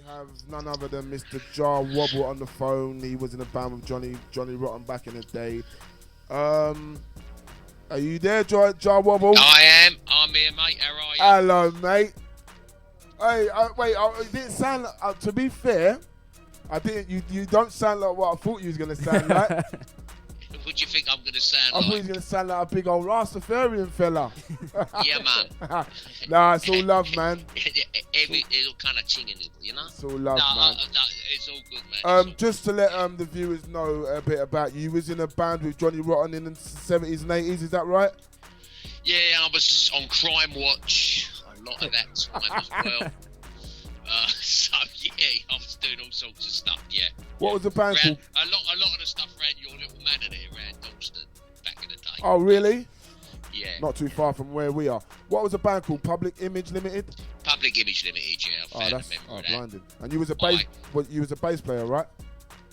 have none other than Mr. Jah Wobble on the phone. He was in a band with Johnny Rotten back in the day. Are you there, Jah Wobble? I am. I'm here, mate. How are you? Hello, mate. Hey, wait. It didn't sound like, to be fair, I didn't. You don't sound like what I thought you was gonna sound like. What do you think I'm going to sound I like? thought he was going to sound like a big old Rastafarian fella. Yeah, man. Nah, it's all love, man. It'll kind of ching a little, you know? It's all love, man. It's all good, man. Just to let the viewers know a bit about you, was in a band with Johnny Rotten in the 70s and 80s, is that right? Yeah, I was on Crime Watch a lot of that time as well. So yeah, I was doing all sorts of stuff. Yeah. What was the band called? A lot of the stuff ran your little manor there, around Dalston, back in the day. Oh really? Yeah. Not too far from where we are. What was the band called? Public Image Limited. Public Image Limited. Yeah. I that's remember that. blinded. And you was a bass. You was a bass player, right?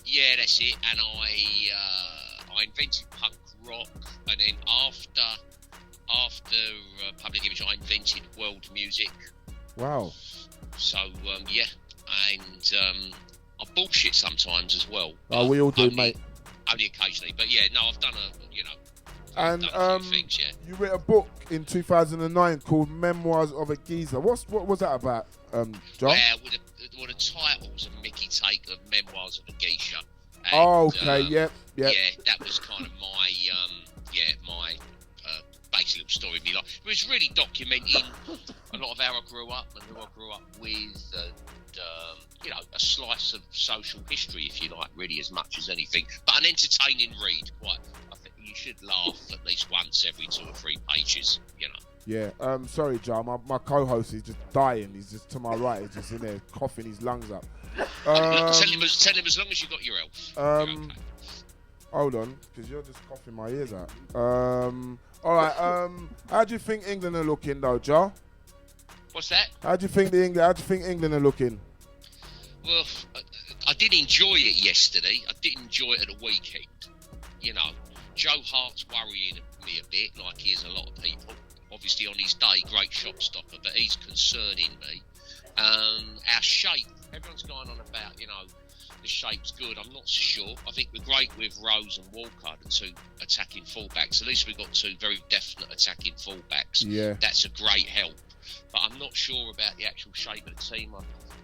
Yeah, that's it. And I invented punk rock, and then after Public Image, I invented world music. Wow. So yeah, and I bullshit sometimes as well. Oh, we all do, mate. Only occasionally, but yeah, no, I've done And done a few things, yeah. You wrote a book in 2009 called Memoirs of a Geezer. What was that about, John? Yeah, the title's a Mickey take of Memoirs of a Geisha. And, oh, okay, yep. Yeah, that was kind of my basic little story of my life. It was really documenting a lot of how I grew up and who I grew up with, and a slice of social history, if you like, really, as much as anything. But an entertaining read. I think you should laugh at least once every 2 or 3 pages, you know. Yeah. Sorry, John. My co-host is just dying. He's just to my right. He's just in there coughing his lungs up. Tell him as long as you got your health. Okay. Hold on, because you're just coughing my ears out. All right. How do you think England are looking, though, Joe? What's that? How do you think England are looking? Well, I did enjoy it yesterday. I did enjoy it at the weekend. You know, Joe Hart's worrying me a bit, like he is a lot of people. Obviously, on his day, great shot stopper, but he's concerning me. Our shape, everyone's going on about, the shape's good. I'm not sure. I think we're great with Rose and Walker, the 2 attacking fullbacks. At least we've got 2 very definite attacking fullbacks. Yeah. That's a great help. But I'm not sure about the actual shape of the team.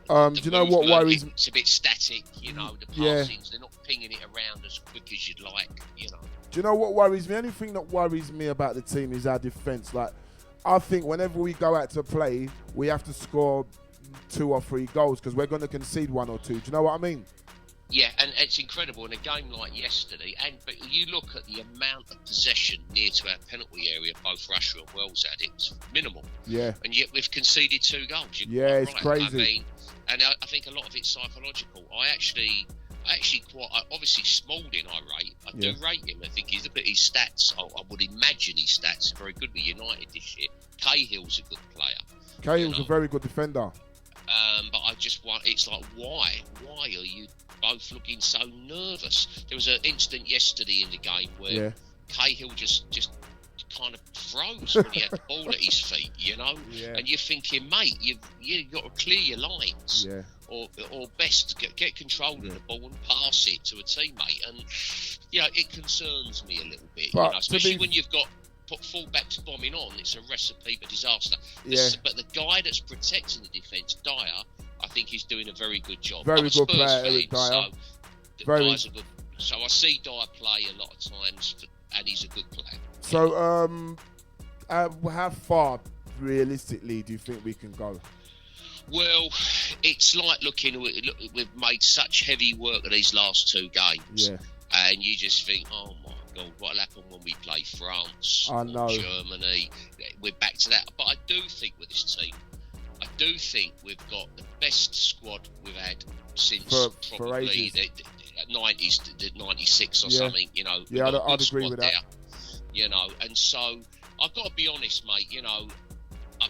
Do you know what worries me? It's a bit static, the passings, they're not pinging it around as quick as you'd like, Do you know what worries me? Anything that worries me about the team is our defence. Like, I think whenever we go out to play, we have to score 2 or 3 goals because we're going to concede 1 or 2. Do you know what I mean? Yeah, and it's incredible in a game like yesterday. But you look at the amount of possession near to our penalty area, both Russia and Wales had, it's minimal. Yeah. And yet we've conceded 2 goals. It's crazy. I think a lot of it's psychological. I actually obviously Smalling I rate. I do rate him. I think he's look at his stats. I would imagine his stats are very good with United this year. Cahill's a good player. Cahill's a very good defender. But I just want. It's like why are you both looking so nervous? There was an incident yesterday in the game where Cahill just kind of froze when he had the ball at his feet, and you're thinking, mate, you've got to clear your lines, or best get control of the ball and pass it to a teammate, and it concerns me a little bit, especially when you've got fullbacks bombing on. It's a recipe for disaster. But the guy that's protecting the defence, Dyer, I think he's doing a very good job. Very good player, Eric Dyer. Dyer's a good. So I see Dyer play a lot of times, and he's a good player. So, how far realistically do you think we can go? Well, it's like we've made such heavy work of these last 2 games, and you just think, oh my God, what'll happen when we play France or Germany? We're back to that. But I do think with this team, we've got the best squad we've had since probably the 90s, the 96 or something. I'd agree with that. And so I've got to be honest, mate.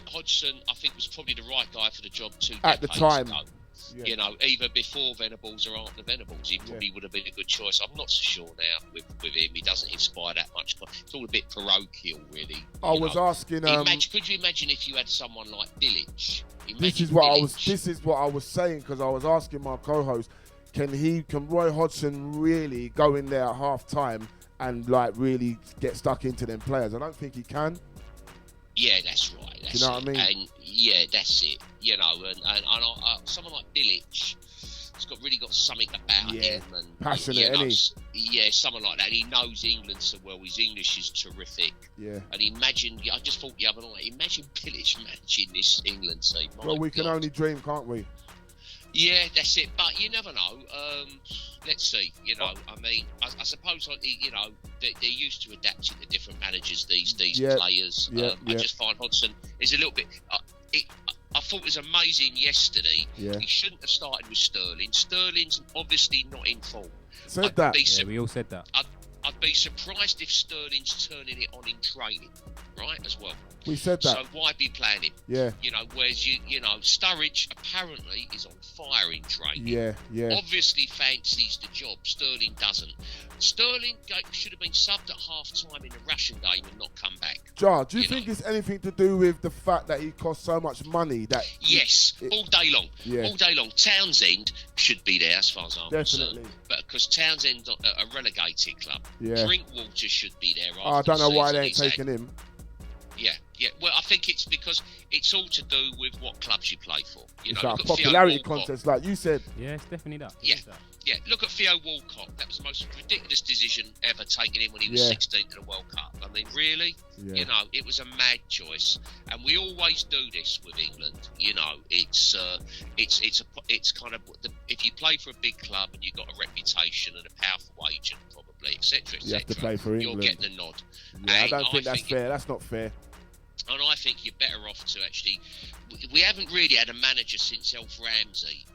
Hodgson, I think, was probably the right guy for the job 2 decades at the time. ago. Yeah. You know, either before Venables or after Venables, he probably would have been a good choice. I'm not so sure now with him. He doesn't inspire that much. It's all a bit parochial, really. I was asking. Could you imagine if you had someone like Bilic? This is what I was saying, because I was asking my co-host, can Roy Hodgson really go in there at half time and like really get stuck into them players? I don't think he can. Yeah, that's right. Do you know what I mean? And yeah, that's it. You know, and someone like Bilic has really got something about him, and passionate, isn't he? Yeah, someone like that. He knows England so well. His English is terrific. Yeah. And I just thought the other night, imagine Bilic managing this England team. Well, we can only dream, can't we? Yeah, that's it. But you never know. Let's see. You know, I mean, I suppose you know they're used to adapting to different managers. These players. I just find Hodgson is a little bit. I thought it was amazing yesterday. Yeah. He shouldn't have started with Sterling. Sterling's obviously not in form. We all said that. I'd be surprised if Sterling's turning it on in training, right, as well. We said that. So why be playing him? Yeah. You know, whereas you know, Sturridge apparently is on fire in training. Yeah. Obviously fancies the job. Sterling doesn't. Sterling should have been subbed at half time in the Russian game and not come back. Jar, do you think it's anything to do with the fact that he costs so much money? Yes, all day long. Yeah. All day long. Townsend should be there as far as I'm concerned. But because Townsend's a relegated club. Yeah. Drinkwater should be there. I don't know why they ain't taking him. Yeah. Well, I think it's because it's all to do with what clubs you play for. You It's know, like a popularity contest, like you said. Yeah, it's definitely that. Yeah. Look at Theo Walcott. That was the most ridiculous decision ever taken in when he was 16 to the World Cup. I mean, really? Yeah. You know, it was a mad choice, and we always do this with England. You know, it's kind of if you play for a big club and you've got a reputation and a powerful agent, probably, etc. You have to play for England. You're getting the nod. Yeah, I don't think that's fair. That's not fair. And I think you're better off to actually. We haven't really had a manager since Elf Ramsey,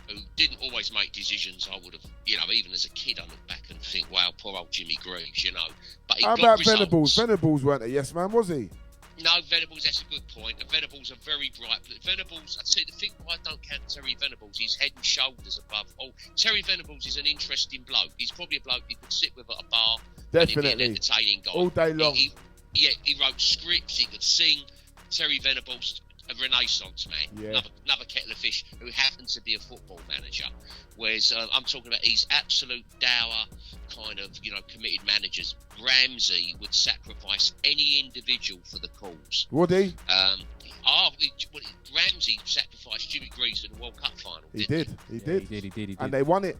who didn't always make decisions. I would have, you know, even as a kid, I look back and think, wow, poor old Jimmy Greaves, you know. But he How got about results. Venables? Venables weren't a yes man, was he? No, Venables, that's a good point. And Venables are very bright. Venables, I'd say the thing why I don't count Terry Venables, he's head and shoulders above. Oh, Terry Venables is an interesting bloke. He's probably a bloke you could sit with at a bar. Definitely. And he'd be an entertaining guy. All day long. He wrote scripts, he could sing. Terry Venables, a renaissance man, another kettle of fish who happens to be a football manager. Whereas I'm talking about these absolute dour kind of, you know, committed managers. Ramsey would sacrifice any individual for the cause. Would he? Ramsey sacrificed Jimmy Greaves in the World Cup final. He did. And they won it.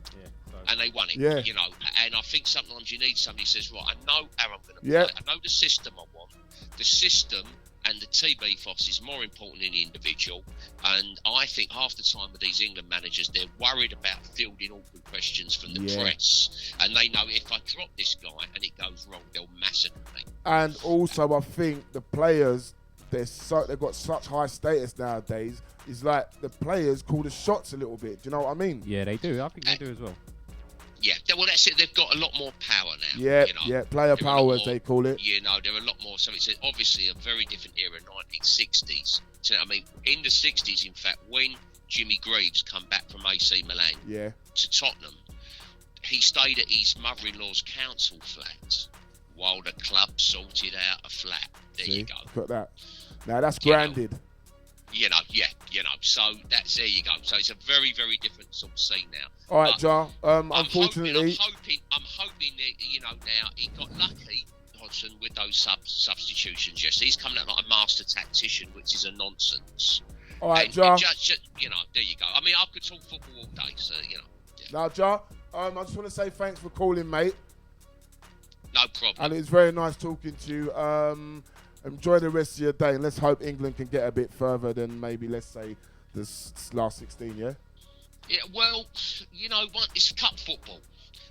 And they won it, you know. And I think sometimes you need somebody who says, right, I know how I'm going to play. I know the system I want. The system and the team ethos is more important than the individual. And I think half the time with these England managers, they're worried about fielding awkward questions from the press. And they know if I drop this guy and it goes wrong, they'll massacre me. And also, I think the players, they've got such high status nowadays. It's like the players call the shots a little bit. Do you know what I mean? Yeah, they do. I think they do as well. Yeah, well, that's it. They've got a lot more power now. Yeah, you know? Player power, as they call it. You know, they're a lot more. So it's obviously a very different era, 1960s. So, I mean, in the 60s, in fact, when Jimmy Greaves come back from AC Milan to Tottenham, he stayed at his mother-in-law's council flat while the club sorted out a flat. There you go. Look at that. Now, that's branded. You know, so there you go. So it's a very, very different sort of scene now. All right, Jar. Unfortunately, I'm hoping that, you know, now he got lucky, Hodgson, with those substitutions. Yes, he's coming out like a master tactician, which is a nonsense. All right, Jar. You know, there you go. I mean, I could talk football all day, so you know. Yeah. Now, Jar, I just want to say thanks for calling, mate. No problem. And it's very nice talking to you. Enjoy the rest of your day, and let's hope England can get a bit further than maybe, let's say, this last 16, yeah? Yeah, well, you know, it's cup football.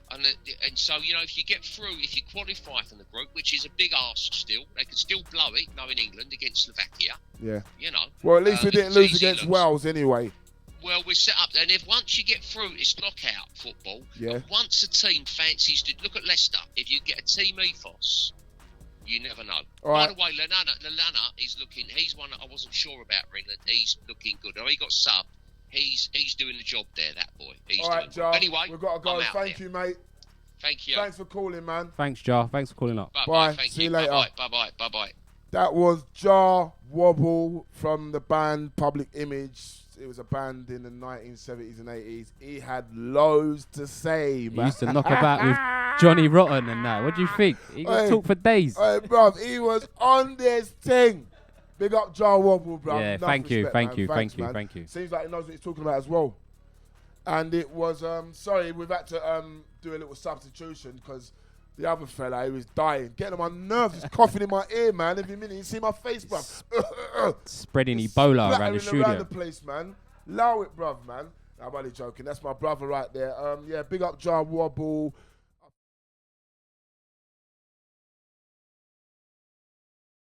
And so, you know, if you get through, if you qualify from the group, which is a big ask still, they could still blow it, knowing England against Slovakia. Yeah. You know. Well, at least we didn't lose against Wales anyway. Well, we're set up, and if once you get through, it's knockout football. Yeah. And once a team fancies to look at Leicester, if you get a team ethos, you never know. By the way, Lallana is looking. He's one that I wasn't sure about for England. He's looking good. Oh, he got subbed, he's doing the job there, that boy. All right, Jah. Anyway, we've got to go. Thank you, mate. Thank you. Thanks for calling, man. Thanks, Jah. Thanks for calling up. Bye. See you later. Bye. That was Jah Wobble from the band Public Image. It was a band in the 1970s and 80s. He had loads to say, man. He used to knock about with Johnny Rotten and that. What do you think? He could talk for days. Hey, bruv, he was on this thing. Big up Jah Wobble, bruv. Yeah, thank you. Seems like he knows what he's talking about as well. And it was, sorry, we've had to do a little substitution because the other fella, he was dying. Getting on my nerves. He's coughing in my ear, man. Every minute you see my face, bruv. Spreading Ebola around the studio. Around the place, man. Allow it, bruv, man. I'm only joking. That's my brother right there. Yeah, big up Jah Wobble.